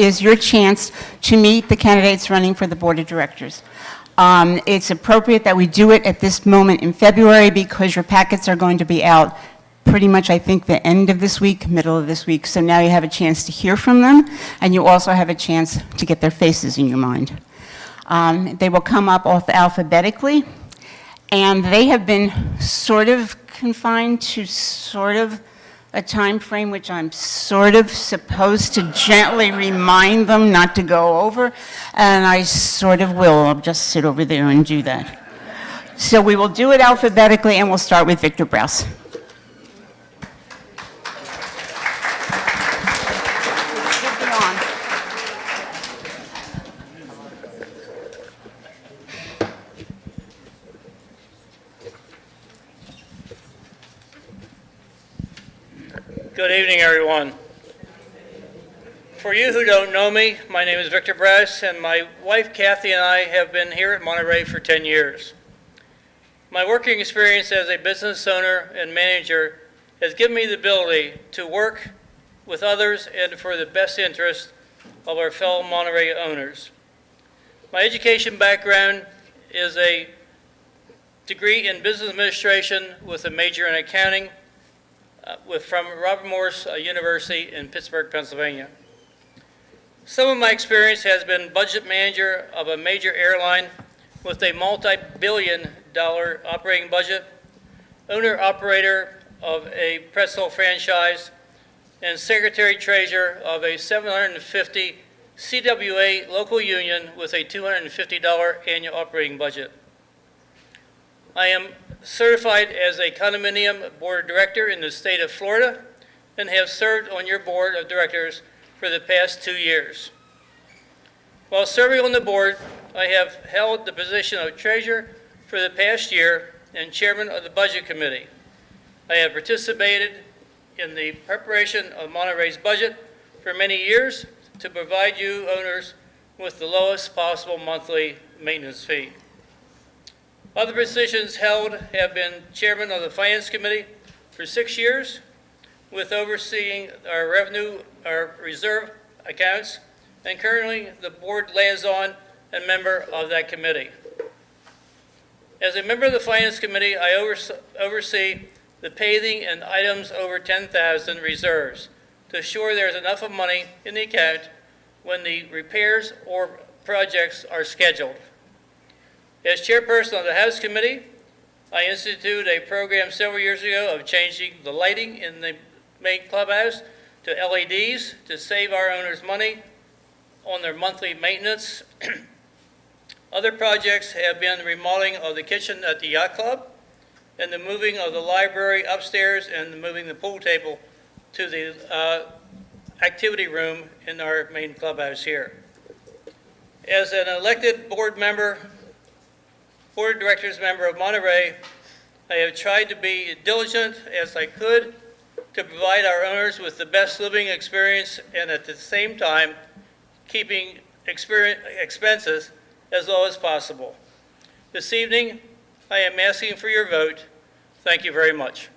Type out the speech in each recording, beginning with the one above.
is your chance to meet the candidates running for the Board of Directors. It's appropriate that we do it at this moment in February because your packets are going to be out pretty much, I think, the end of this week, middle of this week. So now you have a chance to hear from them, and you also have a chance to get their faces in your mind. They will come up alphabetically, and they have been sort of confined to sort of a time frame which I'm sort of supposed to gently remind them not to go over, and I sort of will. I'll just sit over there and do that. So we will do it alphabetically, and we'll start with Victor Brous. Good evening, everyone. For you who don't know me, my name is Victor Brous, and my wife Kathy and I have been here at Monterey for 10 years. My working experience as a business owner and manager has given me the ability to work with others and for the best interest of our fellow Monterey owners. My education background is a degree in business administration with a major in accounting from Robert Morris University in Pittsburgh, Pennsylvania. Some of my experience has been budget manager of a major airline with a multi-billion-dollar operating budget, owner-operator of a pretzel franchise, and secretary-treasurer of a 750 CWA local union with a $250 annual operating budget. I am certified as a condominium board director in the state of Florida and have served on your board of directors for the past 2 years. While serving on the board, I have held the position of treasurer for the past year and chairman of the budget committee. I have participated in the preparation of Monterey's budget for many years to provide you owners with the lowest possible monthly maintenance fee. Other positions held have been chairman of the finance committee for 6 years, with overseeing our revenue, our reserve accounts, and currently the board liaison and member of that committee. As a member of the finance committee, I oversee the paving and items over 10,000 reserves to ensure there's enough of money in the account when the repairs or projects are scheduled. As chairperson of the House Committee, I instituted a program several years ago of changing the lighting in the main clubhouse to LEDs to save our owners money on their monthly maintenance. Other projects have been the remodeling of the kitchen at the yacht club and the moving of the library upstairs and moving the pool table to the activity room in our main clubhouse here. As an elected board of directors member of Monterey, I have tried to be diligent as I could to provide our owners with the best living experience and at the same time keeping expenses as low as possible. This evening, I am asking for your vote. Thank you very much.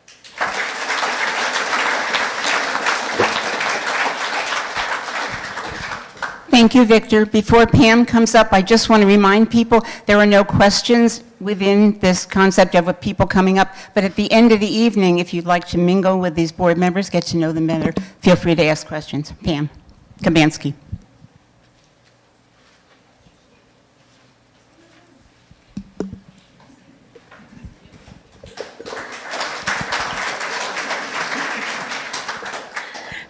Thank you, Victor. Before Pam comes up, I just want to remind people there are no questions within this concept of people coming up, but at the end of the evening, if you'd like to mingle with these board members, get to know them better, feel free to ask questions. Pam Kabansky.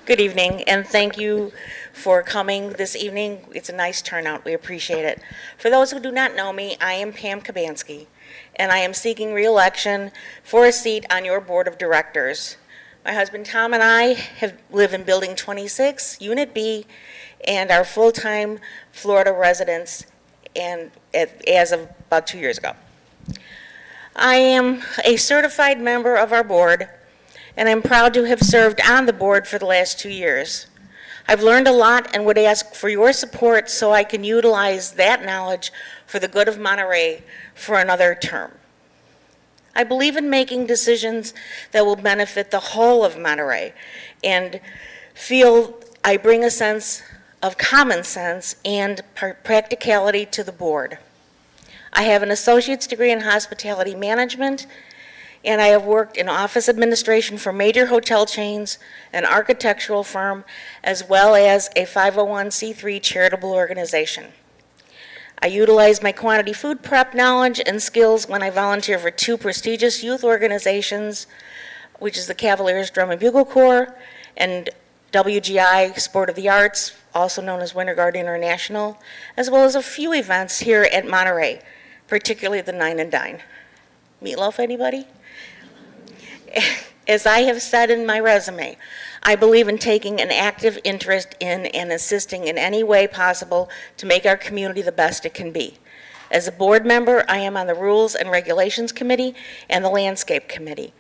Good evening, and thank you for coming this evening. It's a nice turnout. We appreciate it. For those who do not know me, I am Pam Kabansky, and I am seeking re-election for a seat on your board of directors. My husband Tom and I live in Building 26, Unit B, and are full-time Florida residents as of about 2 years ago. I am a certified member of our board, and I'm proud to have served on the board for the last 2 years. I've learned a lot and would ask for your support so I can utilize that knowledge for the good of Monterey for another term. I believe in making decisions that will benefit the whole of Monterey and feel I bring a sense of common sense and practicality to the board. I have an associate's degree in hospitality management, and I have worked in office administration for major hotel chains, an architectural firm, as well as a 501c3 charitable organization. I utilize my quantity food prep knowledge and skills when I volunteer for 2 prestigious youth organizations, which is the Cavaliers Drum and Bugle Corps and WGI Sport of the Arts, also known as Winter Guard International, as well as a few events here at Monterey, particularly the Nine and Dine. Meatloaf, anybody? As I have said in my resume, I believe in taking an active interest in and assisting in any way possible to make our community the best it can be. As a board member, I am on the Rules and Regulations Committee and the Landscape Committee.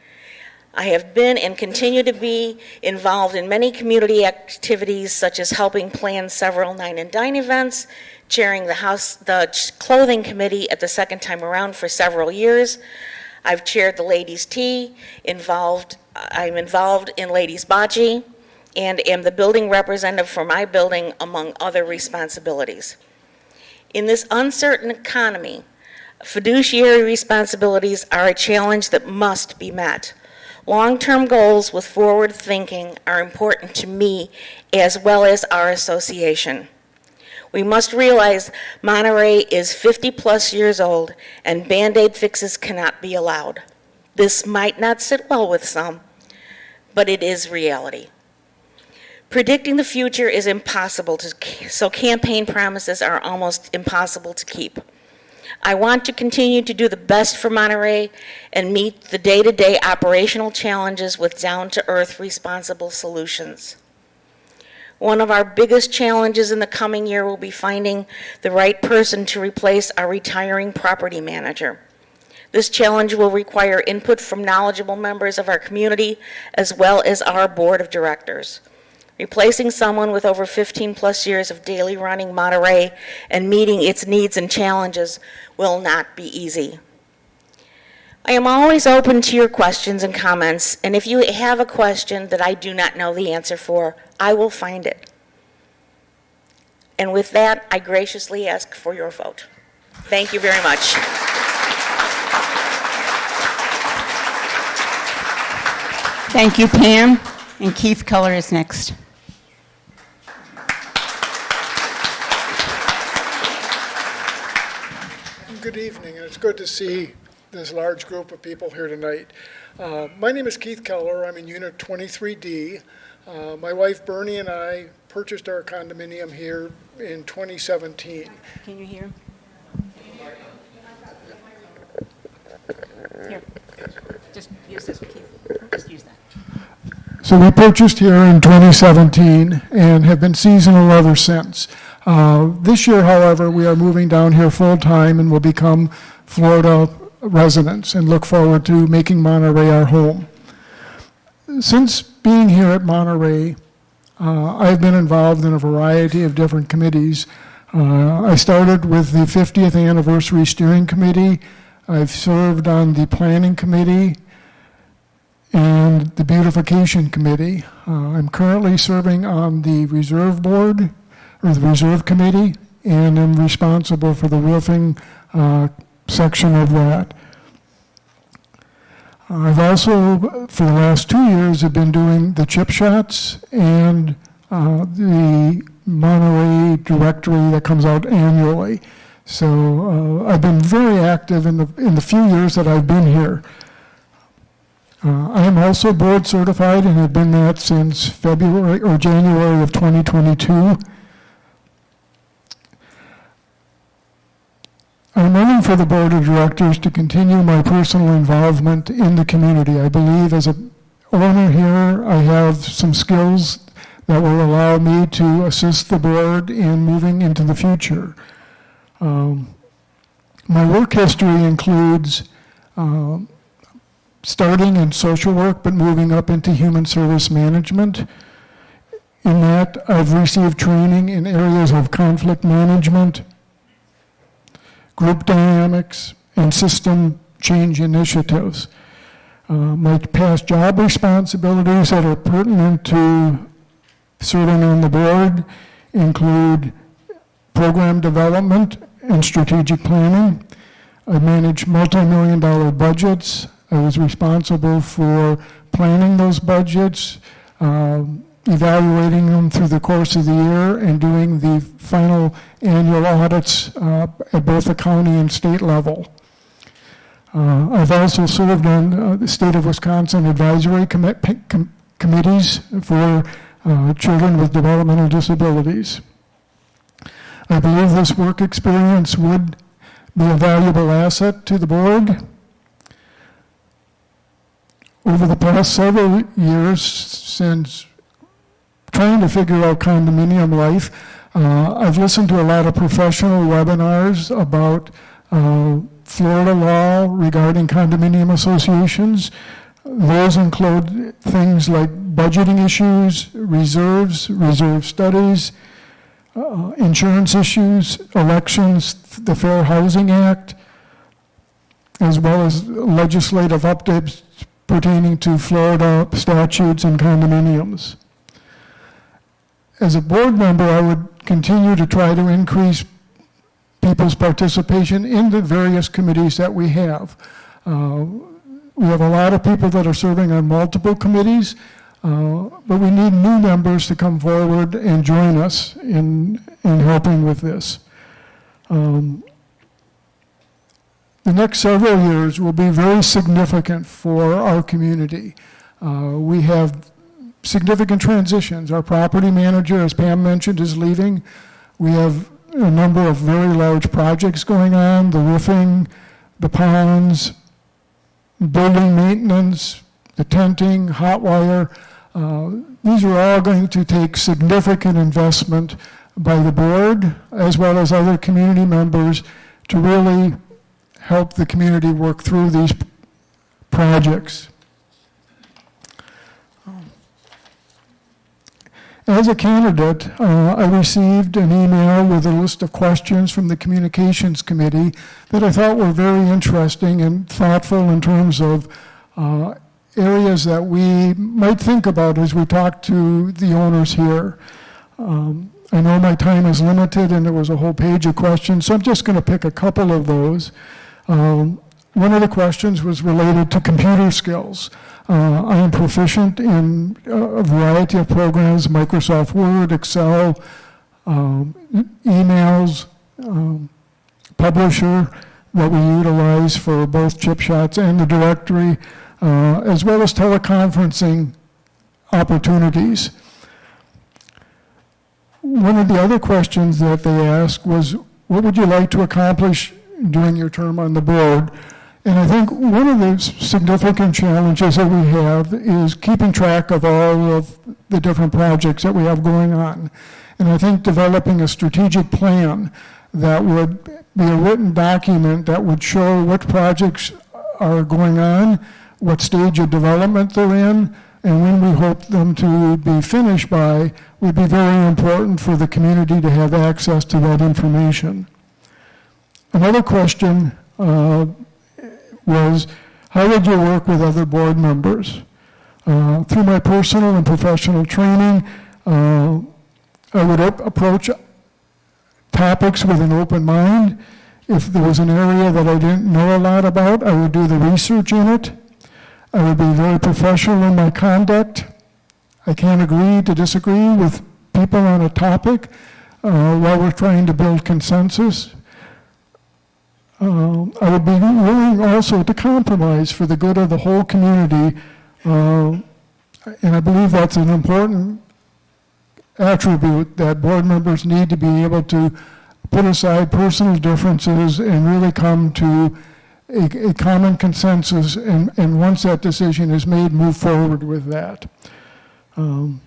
I have been and continue to be involved in many community activities, such as helping plan several Nine and Dine events, chairing the clothing committee at the second time around for several years. I've chaired the Ladies' Tea, I'm involved in Ladies' Bocce, and am the building representative for my building, among other responsibilities. In this uncertain economy, fiduciary responsibilities are a challenge that must be met. Long-term goals with forward thinking are important to me as well as our association. We must realize Monterey is 50-plus years old, and Band-Aid fixes cannot be allowed. This might not sit well with some, but it is reality. Predicting the future is impossible, so campaign promises are almost impossible to keep. I want to continue to do the best for Monterey and meet the day-to-day operational challenges with down-to-earth responsible solutions. One of our biggest challenges in the coming year will be finding the right person to replace our retiring property manager. This challenge will require input from knowledgeable members of our community as well as our board of directors. Replacing someone with over 15-plus years of daily running Monterey and meeting its needs and challenges will not be easy. I am always open to your questions and comments, and if you have a question that I do not know the answer for, I will find it. And with that, I graciously ask for your vote. Thank you very much. Thank you, Pam. And Keith Keller is next. Good evening, and it's good to see this large group of people here tonight. My name is Keith Keller. I'm in Unit 23D. My wife Bernie and I purchased our condominium here in 2017. Can you hear? Here. Just use this, Keith. Just use that. So we purchased here in 2017 and have been seasonal ever since. This year, however, we are moving down here full-time and will become Florida residents and look forward to making Monterey our home. Since being here at Monterey, I've been involved in a variety of different committees. I started with the 50th Anniversary Steering Committee. I've served on the Planning Committee and the Beautification Committee. I'm currently serving on the Reserve Board, or the Reserve Committee, and I'm responsible for the roofing section of that. I've also, for the last 2 years, have been doing the chip shots and the Monterey directory that comes out annually. So I've been very active in the few years that I've been here. I am also board certified and have been that since February or January of 2022. I'm running for the board of directors to continue my personal involvement in the community. I believe as an owner here, I have some skills that will allow me to assist the board in moving into the future. My work history includes starting in social work, but moving up into human service management. In that, I've received training in areas of conflict management, group dynamics, and system change initiatives. My past job responsibilities that are pertinent to serving on the board include program development and strategic planning. I managed multi-million-dollar budgets. I was responsible for planning those budgets, evaluating them through the course of the year, and doing the final annual audits at both the county and state level. I've also served on the State of Wisconsin advisory committees for children with developmental disabilities. I believe this work experience would be a valuable asset to the board. Over the past several years, since trying to figure out condominium life, I've listened to a lot of professional webinars about Florida law regarding condominium associations. Those include things like budgeting issues, reserves, reserve studies, insurance issues, elections, the Fair Housing Act, as well as legislative updates pertaining to Florida statutes and condominiums. As a board member, I would continue to try to increase people's participation in the various committees that we have. We have a lot of people that are serving on multiple committees, but we need new members to come forward and join us in helping with this. The next several years will be very significant for our community. We have significant transitions. Our property manager, as Pam mentioned, is leaving. We have a number of very large projects going on, the roofing, the ponds, building maintenance, the tenting, hot wire. These are all going to take significant investment by the board as well as other community members to really help the community work through these projects. As a candidate, I received an email with a list of questions from the Communications Committee that I thought were very interesting and thoughtful in terms of areas that we might think about as we talk to the owners here. I know my time is limited and there was a whole page of questions, so I'm just going to pick a couple of those. One of the questions was related to computer skills. I am proficient in a variety of programs, Microsoft Word, Excel, emails, Publisher that we utilize for both chip shots and the directory, as well as teleconferencing opportunities. One of the other questions that they asked was, what would you like to accomplish during your term on the board? And I think one of the significant challenges that we have is keeping track of all of the different projects that we have going on. And I think developing a strategic plan that would be a written document that would show what projects are going on, what stage of development they're in, and when we hope them to be finished by would be very important for the community to have access to that information. Another question was, how would you work with other board members? Through my personal and professional training, I would approach topics with an open mind. If there was an area that I didn't know a lot about, I would do the research in it. I would be very professional in my conduct. I can't agree to disagree with people on a topic while we're trying to build consensus. I would be willing also to compromise for the good of the whole community, and I believe that's an important attribute that board members need to be able to put aside personal differences and really come to a common consensus, and once that decision is made, move forward with that. With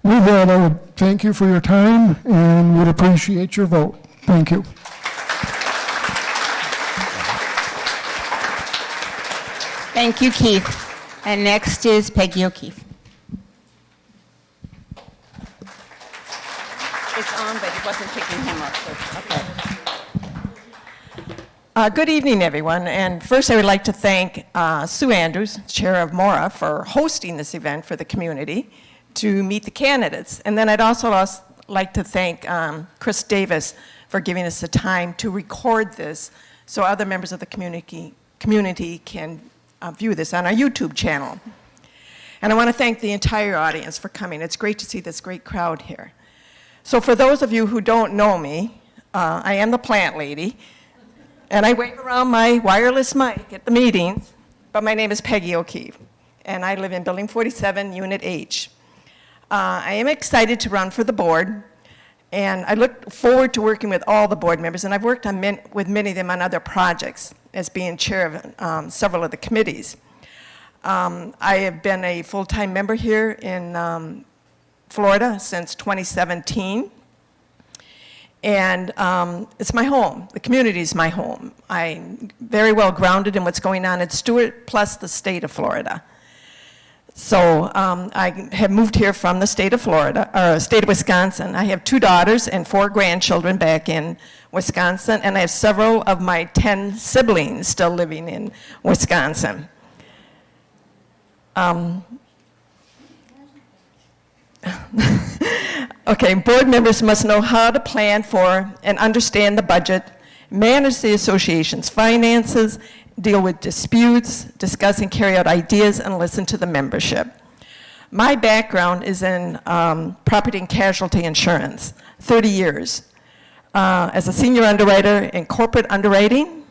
that, I would thank you for your time and would appreciate your vote. Thank you. Thank you, Keith. And next is Peggy O'Keefe. It's on, but it wasn't picking him up, so, okay. Good evening, everyone. And first, I would like to thank Sue Andrews, Chair of MORA, for hosting this event for the community to meet the candidates. And then I'd also like to thank Chris Davis for giving us the time to record this so other members of the community can view this on our YouTube channel. And I want to thank the entire audience for coming. It's great to see this great crowd here. So for those of you who don't know me, I am the plant lady, and I wave around my wireless mic at the meetings, but my name is Peggy O'Keefe, and I live in Building 47, Unit H. I am excited to run for the board, and I look forward to working with all the board members, and I've worked with many of them on other projects as being chair of several of the committees. I have been a full-time member here in Florida since 2017, and it's my home. The community is my home. I'm very well grounded in what's going on in Stewart, plus the state of Florida. So I have moved here from the state of Florida, or state of Wisconsin. I have 2 daughters and 4 grandchildren back in Wisconsin, and I have several of my 10 siblings still living in Wisconsin. Okay, board members must know how to plan for and understand the budget, manage the association's finances, deal with disputes, discuss and carry out ideas, and listen to the membership. My background is in property and casualty insurance, 30 years, as a senior underwriter in corporate underwriting,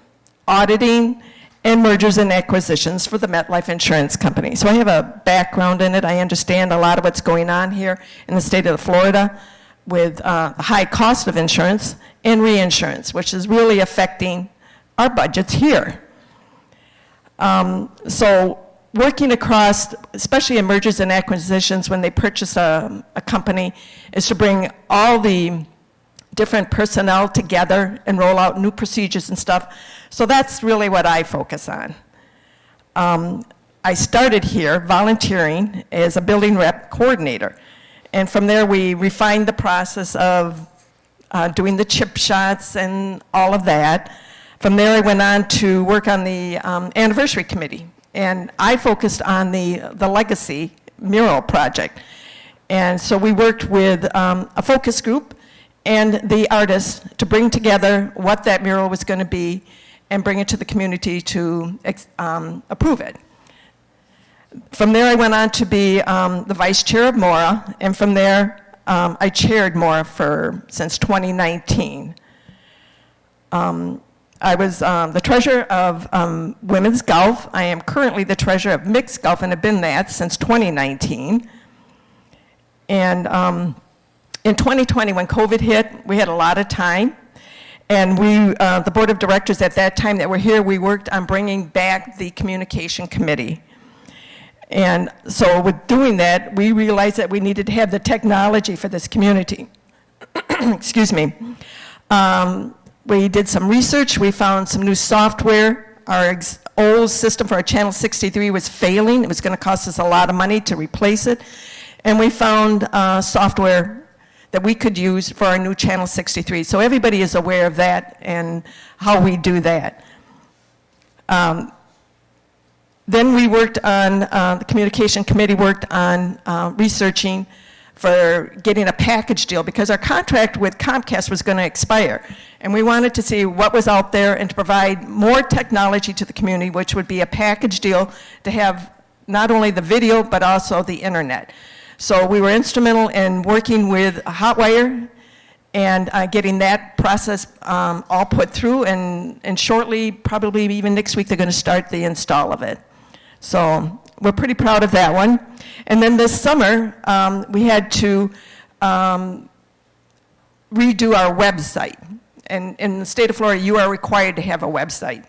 auditing, and mergers and acquisitions for the MetLife Insurance Company. So I have a background in it. I understand a lot of what's going on here in the state of Florida with the high cost of insurance and reinsurance, which is really affecting our budgets here. So working across, especially in mergers and acquisitions, when they purchase a company, is to bring all the different personnel together and roll out new procedures and stuff. So that's really what I focus on. I started here volunteering as a building rep coordinator. And from there, we refined the process of doing the chip shots and all of that. From there, I went on to work on the anniversary committee, and I focused on the legacy mural project. And so we worked with a focus group and the artists to bring together what that mural was going to be and bring it to the community to approve it. From there, I went on to be the vice chair of MORA, and from there, I chaired MORA since 2019. I was the treasurer of women's golf. I am currently the treasurer of mixed golf and have been that since 2019. And in 2020, when COVID hit, we had a lot of time. And we, the board of directors at that time that were here, we worked on bringing back the communication committee. And so with doing that, we realized that we needed to have the technology for this community. Excuse me. We did some research. We found some new software. Our old system for our Channel 63 was failing. It was going to cost us a lot of money to replace it. And we found software that we could use for our new Channel 63. So everybody is aware of that and how we do that. Then we worked on, the communication committee worked on researching for getting a package deal because our contract with Comcast was going to expire. And we wanted to see what was out there and to provide more technology to the community, which would be a package deal to have not only the video, but also the internet. So we were instrumental in working with Hotwire and getting that process all put through. And shortly, probably even next week, they're going to start the install of it. So we're pretty proud of that one. And then this summer, we had to redo our website. And in the state of Florida, you are required to have a website.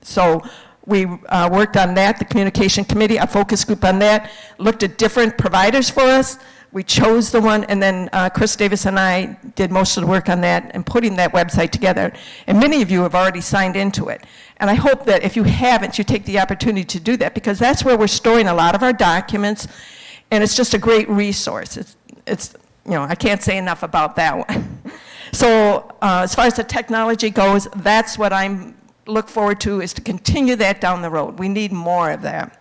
So we worked on that, the communication committee, a focus group on that, looked at different providers for us. We chose the one, and then Chris Davis and I did most of the work on that and putting that website together. And many of you have already signed into it. And I hope that if you haven't, you take the opportunity to do that because that's where we're storing a lot of our documents, and it's just a great resource. It's you know, I can't say enough about that one. So as far as the technology goes, that's what I'm look forward to, is to continue that down the road. We need more of that.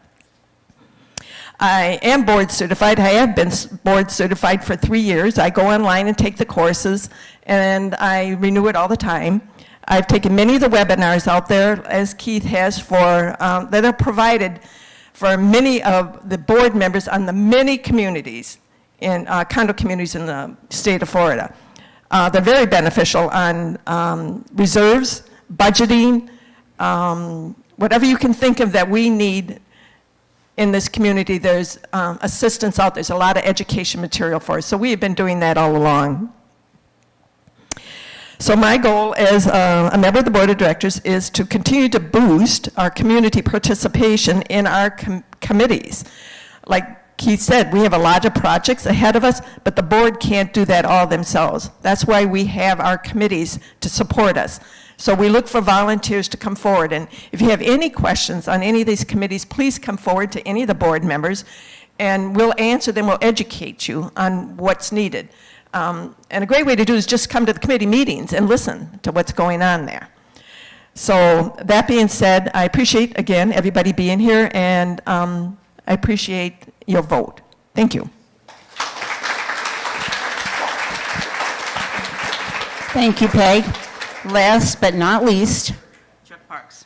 I am board certified. I have been board certified for 3 years. I go online and take the courses, and I renew it all the time. I've taken many of the webinars out there, as Keith has, for that are provided for many of the board members on the many communities, in condo communities in the state of Florida. They're very beneficial on reserves, budgeting, whatever you can think of that we need in this community. There's assistance out there. There's a lot of education material for us. So we have been doing that all along. So my goal as a member of the board of directors is to continue to boost our community participation in our committees. Like Keith said, we have a lot of projects ahead of us, but the board can't do that all themselves. That's why we have our committees to support us. So we look for volunteers to come forward. And if you have any questions on any of these committees, please come forward to any of the board members, and we'll answer them, we'll educate you on what's needed. And a great way to do it is just come to the committee meetings and listen to what's going on there. So that being said, I appreciate, again, everybody being here, and I appreciate your vote. Thank you. Thank you, Peg. Last but not least, Chuck Parks.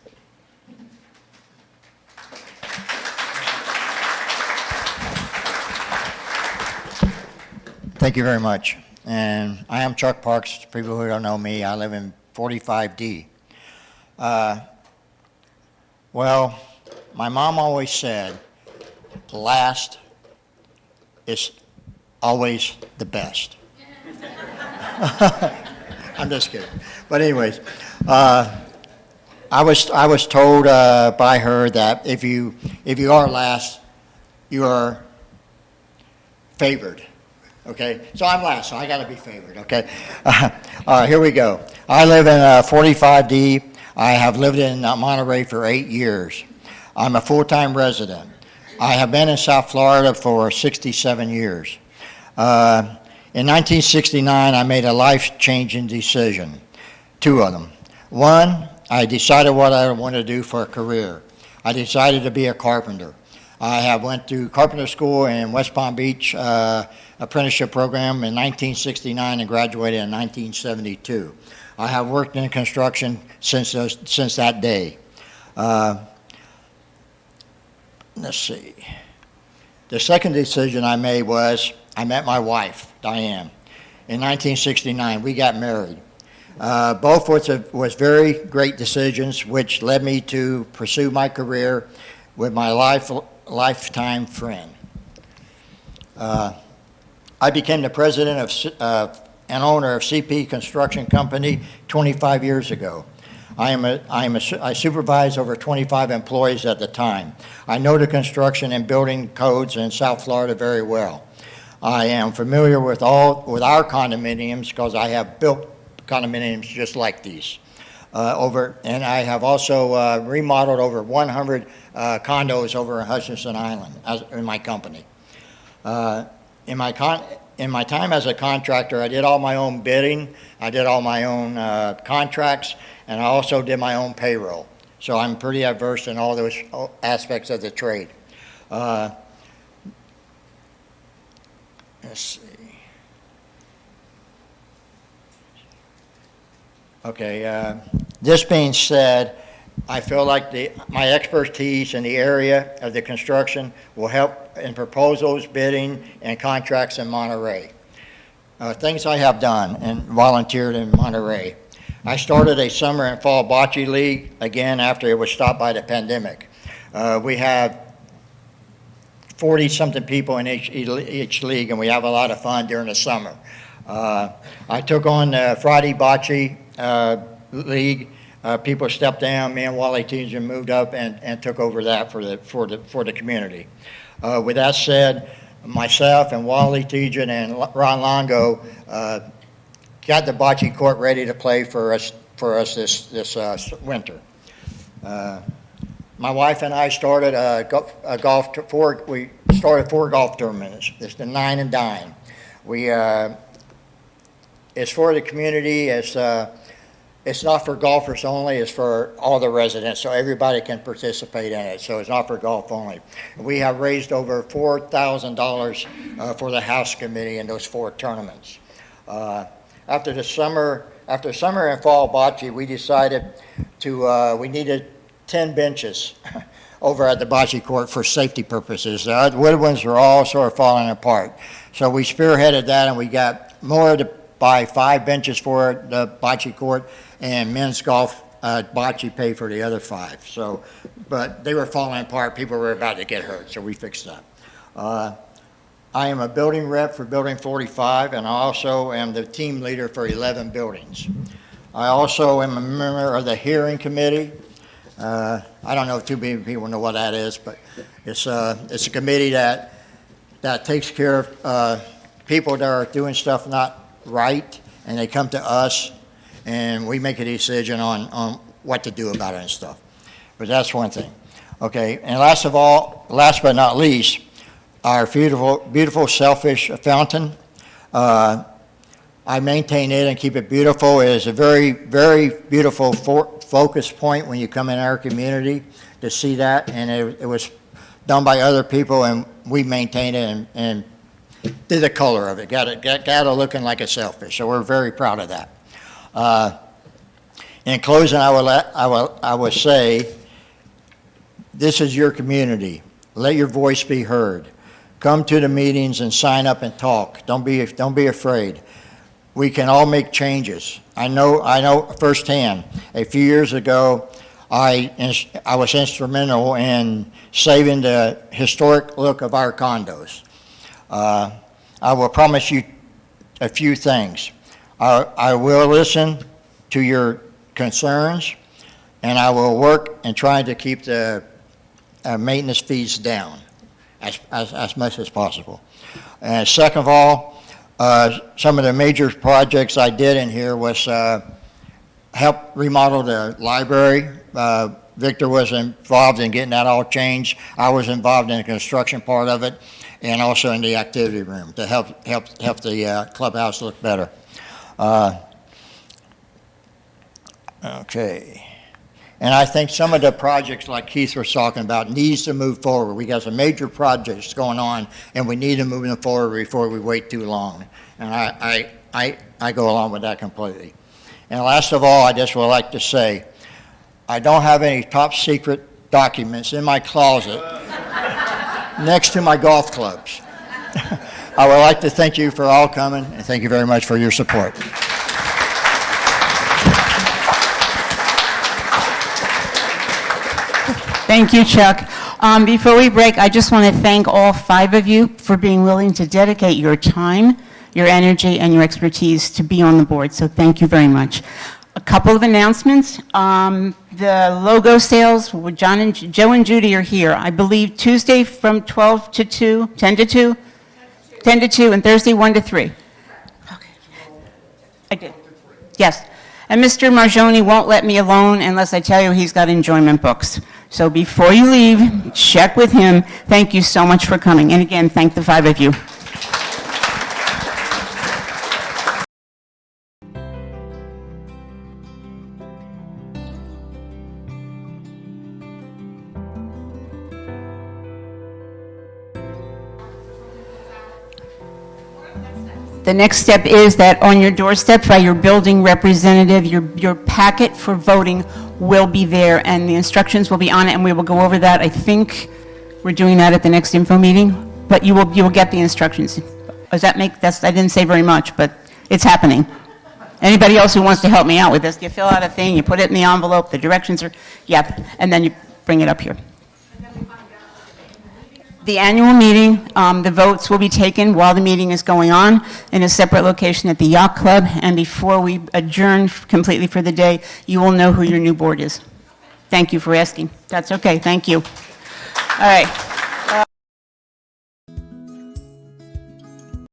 Thank you very much. And I am Chuck Parks. For people who don't know me, I live in 45D. Well, my mom always said, last is always the best. I'm just kidding. But anyways, I was told by her that if you are last, you are favored. Okay, so I'm last, so I got to be favored. Okay, here we go. I live in 45D. I have lived in Monterey for 8 years. I'm a full-time resident. I have been in South Florida for 67 years. In 1969, I made a life-changing decision, 2 of them. One, I decided what I wanted to do for a career. I decided to be a carpenter. I have went to carpenter school in West Palm Beach, apprenticeship program in 1969 and graduated in 1972. I have worked in construction since that day. Let's see. The second decision I made was I met my wife, Diane, in 1969. We got married. Both was very great decisions, which led me to pursue my career with my lifetime friend. I became the president of and owner of CP Construction Company 25 years ago. I supervised over 25 employees at the time. I know the construction and building codes in South Florida very well. I am familiar with our condominiums because I have built condominiums just like these. And I have also remodeled over 100 condos over in Hutchinson Island in my company. In my time as a contractor, I did all my own bidding, I did all my own contracts, and I also did my own payroll. So I'm pretty adverse in all those aspects of the trade. Let's see. Okay, this being said, I feel like my expertise in the area of the construction will help in proposals, bidding, and contracts in Monterey. Things I have done and volunteered in Monterey. I started a summer and fall bocce league, again, after it was stopped by the pandemic. We have 40-something people in each league, and we have a lot of fun during the summer. I took on the Friday bocce league. People stepped down. Me and Wally Tejan moved up and took over that for the community. With that said, myself and Wally Tejan and Ron Longo got the bocce court ready to play for us this winter. My wife and I started we started 4 golf tournaments. It's the Nine and Dime. It's for the community. it's not for golfers only, it's for all the residents, so everybody can participate in it, so it's not for golf only. We have raised over $4,000 for the House Committee in those 4 tournaments. After summer and fall bocce, we decided we needed 10 benches over at the bocce court for safety purposes. The wood ones were all sort of falling apart. So we spearheaded that, and we got more to buy 5 benches for the bocce court, and men's golf bocce paid for the other 5. So, but they were falling apart. People were about to get hurt, so we fixed that. I am a building rep for Building 45, and I also am the team leader for 11 buildings. I also am a member of the hearing committee. I don't know if too many people know what that is, but it's a committee that takes care of people that are doing stuff not right, and they come to us, and we make a decision on what to do about it and stuff. But that's one thing. Okay, and last but not least, our beautiful Selfish fountain. I maintain it and keep it beautiful. It is a very, very beautiful focus point when you come in our community to see that, and it was done by other people, and we maintain it and did the color of it, got it looking like a sailfish, so we're very proud of that. In closing, I will say, this is your community. Let your voice be heard. Come to the meetings and sign up and talk. Don't be afraid. We can all make changes. I know firsthand. A few years ago, I was instrumental in saving the historic look of our condos. I will promise you a few things. I will listen to your concerns, and I will work and try to keep the maintenance fees down as much as possible. And second of all, some of the major projects I did in here was help remodel the library. Victor was involved in getting that all changed. I was involved in the construction part of it, and also in the activity room to help the clubhouse look better. Okay. And I think some of the projects like Keith was talking about needs to move forward. We got some major projects going on, and we need to move them forward before we wait too long. And I go along with that completely. And last of all, I just would like to say, I don't have any top secret documents in my closet next to my golf clubs. I would like to thank you for all coming, and thank you very much for your support. Thank you, Chuck. Before we break, I just want to thank all 5 of you for being willing to dedicate your time, your energy, and your expertise to be on the board, so thank you very much. A couple of announcements. The logo sales, Joe and Judy are here. I believe Tuesday from 12 to 2, 10 to 2? 10 to 2, and Thursday 1 to 3. Okay. I did. Yes. And Mr. Marjoni won't let me alone unless I tell you he's got enjoyment books. So before you leave, check with him. Thank you so much for coming. And again, thank the 5 of you. The next step is that on your doorstep by your building representative, your packet for voting will be there, and the instructions will be on it, and we will go over that. I think we're doing that at the next info meeting, but you will get the instructions. Does that make, I didn't say very much, but it's happening. Anybody else who wants to help me out with this, you fill out a thing, you put it in the envelope, the directions are, yeah, and then you bring it up here. The annual meeting, the votes will be taken while the meeting is going on in a separate location at the Yacht Club, and before we adjourn completely for the day, you will know who your new board is. Thank you for asking. That's okay, thank you. All right.